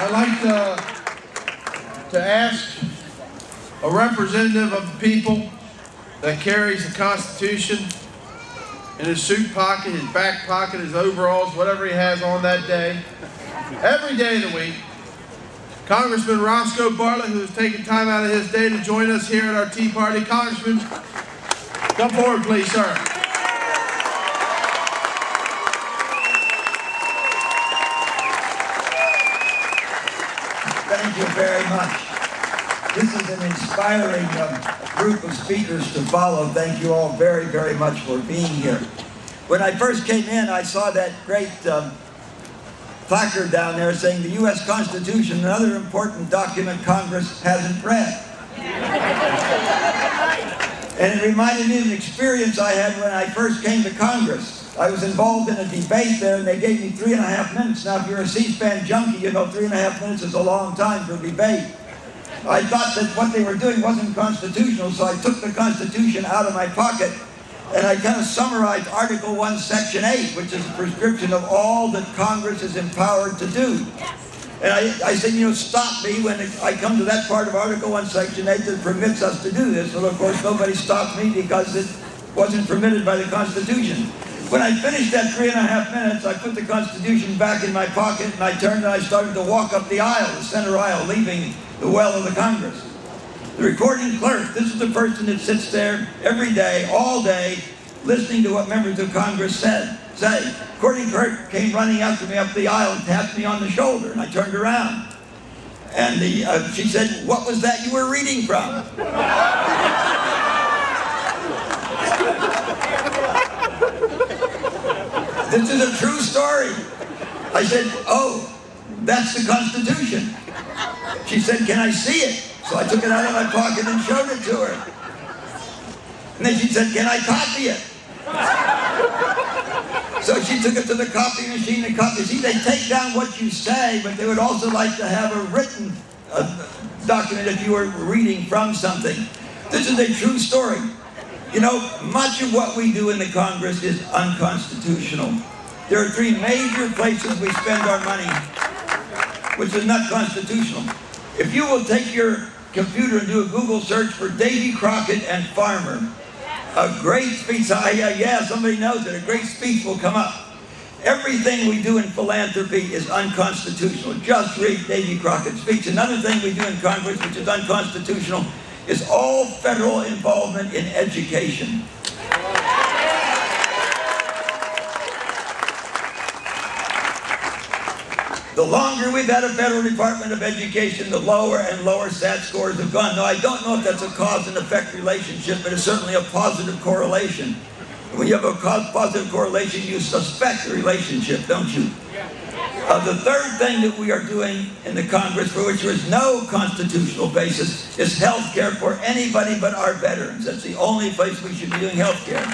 I'd like to ask a representative of the people that carries the Constitution in his suit pocket, his back pocket, his overalls, whatever he has on that day, every day of the week, Congressman Roscoe Bartlett, who has taken time out of his day to join us here at our Tea Party. Congressman, come forward, please, sir. Thank you very much. This is an inspiring group of speakers to follow. Thank you all very, very much for being here. When I first came in, I saw that great placard down there saying the U.S. Constitution, another important document Congress hasn't read. And it reminded me of an experience I had when I first came to Congress. I was involved in a debate there, and they gave me 3.5 minutes. Now, if you're a C-SPAN junkie, you know 3.5 minutes is a long time for a debate. I thought that what they were doing wasn't constitutional, so I took the Constitution out of my pocket, and I kind of summarized Article 1, Section 8, which is a prescription of all that Congress is empowered to do. And I said, you know, stop me when I come to that part of Article 1, Section 8 that permits us to do this. Well, of course, nobody stopped me because it wasn't permitted by the Constitution. When I finished that 3.5 minutes, I put the Constitution back in my pocket, and I turned and I started to walk up the aisle, the center aisle, leaving the well of the Congress. The recording clerk, this is the person that sits there every day, all day, listening to what members of Congress say. The recording clerk came running after me up the aisle and tapped me on the shoulder, and I turned around. And she said, "What was that you were reading from?" This is a true story. I said, "Oh, that's the Constitution." She said, "Can I see it?" So I took it out of my pocket and showed it to her. And then she said, "Can I copy it?" So she took it to the copy machine and copied. See, they take down what you say, but they would also like to have a written document if you were reading from something. This is a true story. You know, much of what we do in the Congress is unconstitutional. There are 3 major places we spend our money, which is not constitutional. If you will take your computer and do a Google search for Davy Crockett and Farmer, a great speech, yeah, somebody knows it, a great speech will come up. Everything we do in philanthropy is unconstitutional. Just read Davy Crockett's speech. Another thing we do in Congress, which is unconstitutional, is all federal involvement in education. The longer we've had a federal Department of Education, the lower and lower SAT scores have gone. Now, I don't know if that's a cause and effect relationship, but it's certainly a positive correlation. When you have a positive correlation, you suspect the relationship, don't you? The third thing that we are doing in the Congress, for which there is no constitutional basis, is health care for anybody but our veterans. That's the only place we should be doing health care.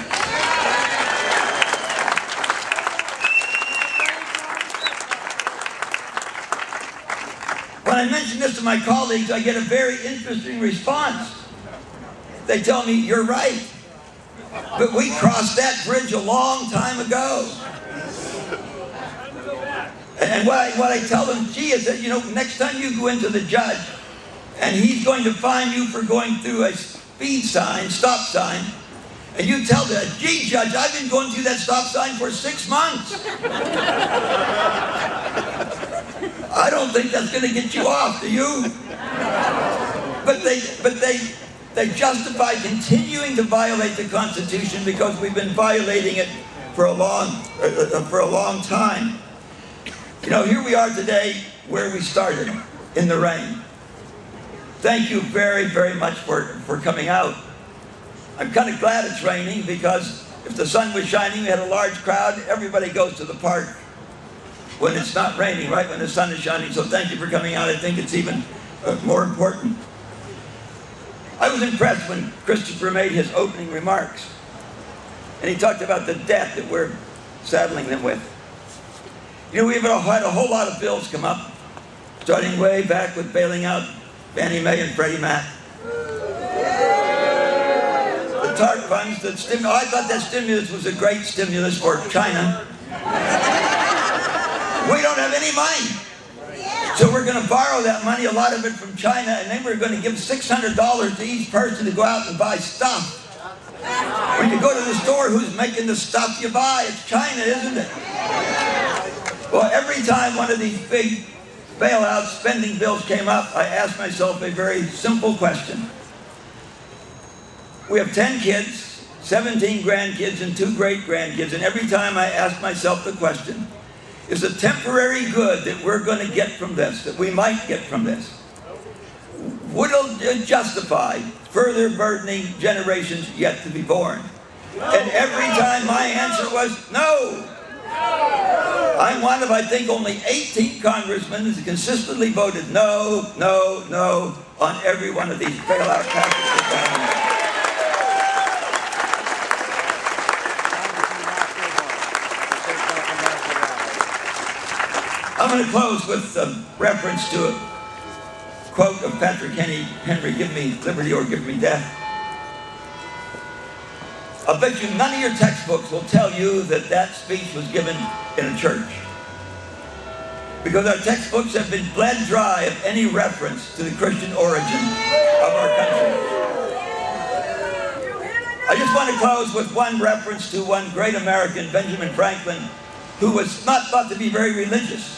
When I mention this to my colleagues, I get a very interesting response. They tell me, "You're right, but we crossed that bridge a long time ago." And what I tell them, gee, is that, you know, next time you go into the judge and he's going to fine you for going through a speed sign, stop sign, and you tell the judge, "Gee, Judge, I've been going through that stop sign for 6 months." I don't think that's going to get you off, do you? But they justify continuing to violate the Constitution because we've been violating it for a long time. You know, here we are today where we started, in the rain. Thank you very, very much for coming out. I'm kind of glad it's raining because if the sun was shining, we had a large crowd. Everybody goes to the park when it's not raining, right, when the sun is shining. So thank you for coming out. I think it's even more important. I was impressed when Christopher made his opening remarks. And he talked about the debt that we're saddling them with. You know, we've had a whole lot of bills come up, starting way back with bailing out Fannie Mae and Freddie Mac. The TARP funds, I thought that stimulus was a great stimulus for China. We don't have any money. So we're going to borrow that money, a lot of it from China, and then we're going to give $600 to each person to go out and buy stuff. When you go to the store, who's making the stuff you buy? It's China, isn't it? Well, every time one of these big bailout spending bills came up, I asked myself a very simple question. We have 10 kids, 17 grandkids, and 2 great-grandkids, and every time I asked myself the question, is the temporary good that we're going to get from this, that we might get from this, would it justify further burdening generations yet to be born? And every time my answer was no. I'm one of, I think, only 18 congressmen who consistently voted no, no, no on every one of these bailout packages. I'm going to close with a reference to a quote of Patrick Henry, "Give me liberty or give me death." I'll bet you none of your textbooks will tell you that that speech was given in a church, because our textbooks have been bled dry of any reference to the Christian origin of our country. I just want to close with one reference to one great American, Benjamin Franklin, who was not thought to be very religious,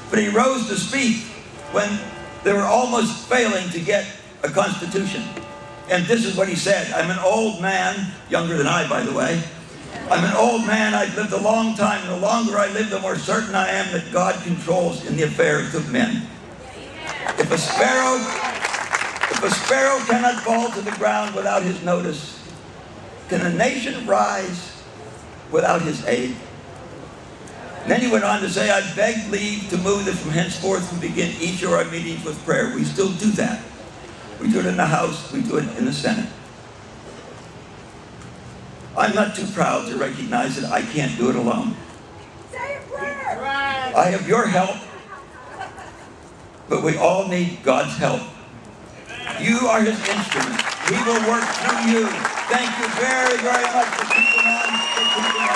but he rose to speak when they were almost failing to get a constitution. And this is what he said. "I'm an old man," younger than I, by the way. "I'm an old man, I've lived a long time, and the longer I live, the more certain I am that God controls in the affairs of men. If a sparrow cannot fall to the ground without his notice, can a nation rise without his aid?" And then he went on to say, "I beg leave to move that from henceforth we begin each of our meetings with prayer." We still do that. We do it in the House, we do it in the Senate. I'm not too proud to recognize that I can't do it alone. I have your help, but we all need God's help. You are his instrument. He will work through you. Thank you very, very much for keeping on.